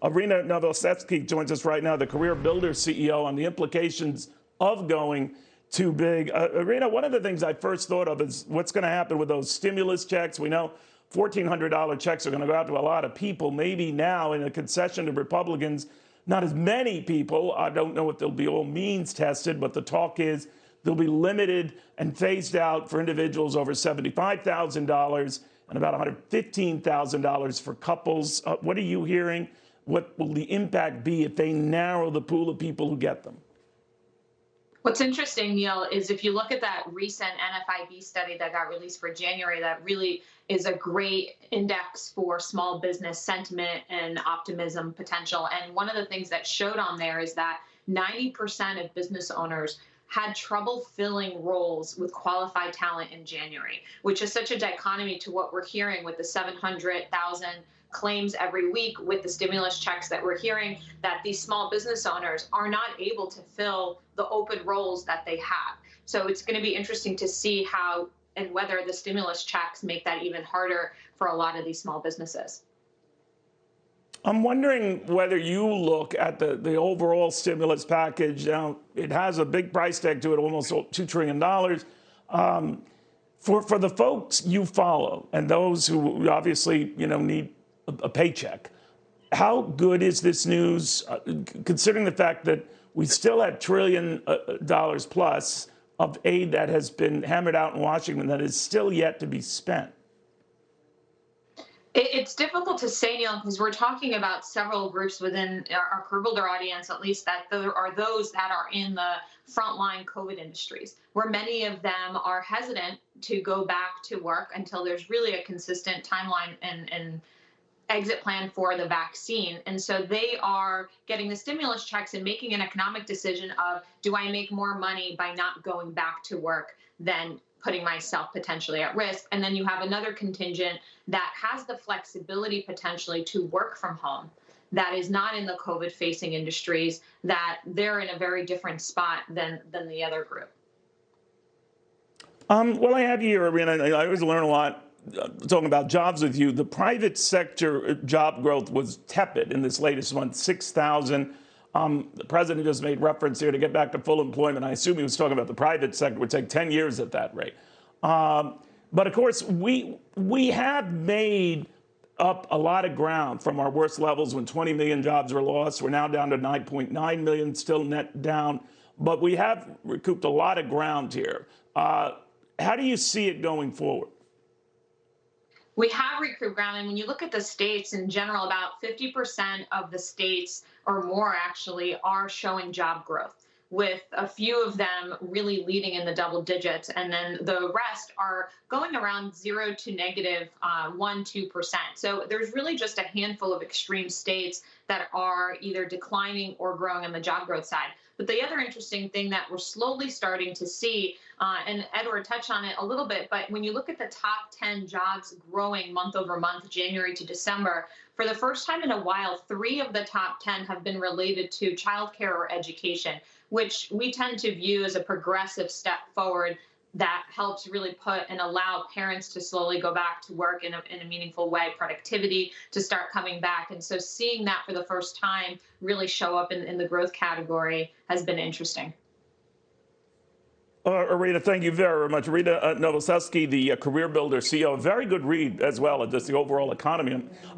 Irina Novoselsky joins us right now, the CareerBuilder CEO, on the implications of going too big. Irina, one of the things I first thought of is what's going to happen with those stimulus checks. We know $1,400 checks are going to go out to a lot of people. Maybe now, in a concession to Republicans, not as many people. I don't know if they'll be all means tested, but the talk is they'll be limited and phased out for individuals over $75,000 and about $115,000 for couples. What are you hearing? What will the impact be if they narrow the pool of people who get them? What's interesting, Neil, is if you look at that recent NFIB study that got released for January, that really is a great index for small business sentiment and optimism potential. And one of the things that showed on there is that 90% of business owners had trouble filling roles with qualified talent in January, which is such a dichotomy to what we're hearing with the 700,000 claims every week, with the stimulus checks that we're hearing, that these small business owners are not able to fill the open roles that they have. So it's going to be interesting to see how and whether the stimulus checks make that even harder for a lot of these small businesses. I'm wondering whether you look at the overall stimulus package. Now, it has a big price tag to it, almost $2 trillion. For the folks you follow and those who obviously need a paycheck, how good is this news, considering the fact that we still have $1 trillion plus of aid that has been hammered out in Washington that is still yet to be spent? It's difficult to say, Neil, because we're talking about several groups within our CareerBuilder audience, at least, that there are those that are in the frontline COVID industries, where many of them are hesitant to go back to work until there's really a consistent timeline and exit plan for the vaccine. And so they are getting the stimulus checks and making an economic decision of, do I make more money by not going back to work than putting myself potentially at risk? And then you have another contingent that has the flexibility potentially to work from home, that is not in the COVID facing industries, that they're in a very different spot than the other group. Well, I have you here, Irina. I always learn a lot talking about jobs with you. The private sector job growth was tepid in this latest month, 6,000. The president just made reference here to get back to full employment. I assume he was talking about the private sector, would take 10 years at that rate. But of course, we have made up a lot of ground from our worst levels when 20 million jobs were lost. We're now down to 9.9 million, still net down. But we have recouped a lot of ground here. How do you see it going forward? We have recouped ground, and when you look at the states in general, about 50% of the states or more actually are showing job growth, with a few of them really leading in the double digits, and then the rest are going around 0 to negative 1-2%. So there's really just a handful of extreme states that are either declining or growing on the job growth side. But the other interesting thing that we're slowly starting to see, and Edward touched on it a little bit, but when you look at the top 10 jobs growing month over month, January to December, for the first time in a while, 3 of the top 10 have been related to childcare or education, which we tend to view as a progressive step forward that helps really put and allow parents to slowly go back to work in a meaningful way, productivity to start coming back. And so seeing that for the first time really show up in the growth category has been interesting. Irina, thank you very much. Irina Novoselsky, the CareerBuilder CEO, very good read as well, just the overall economy.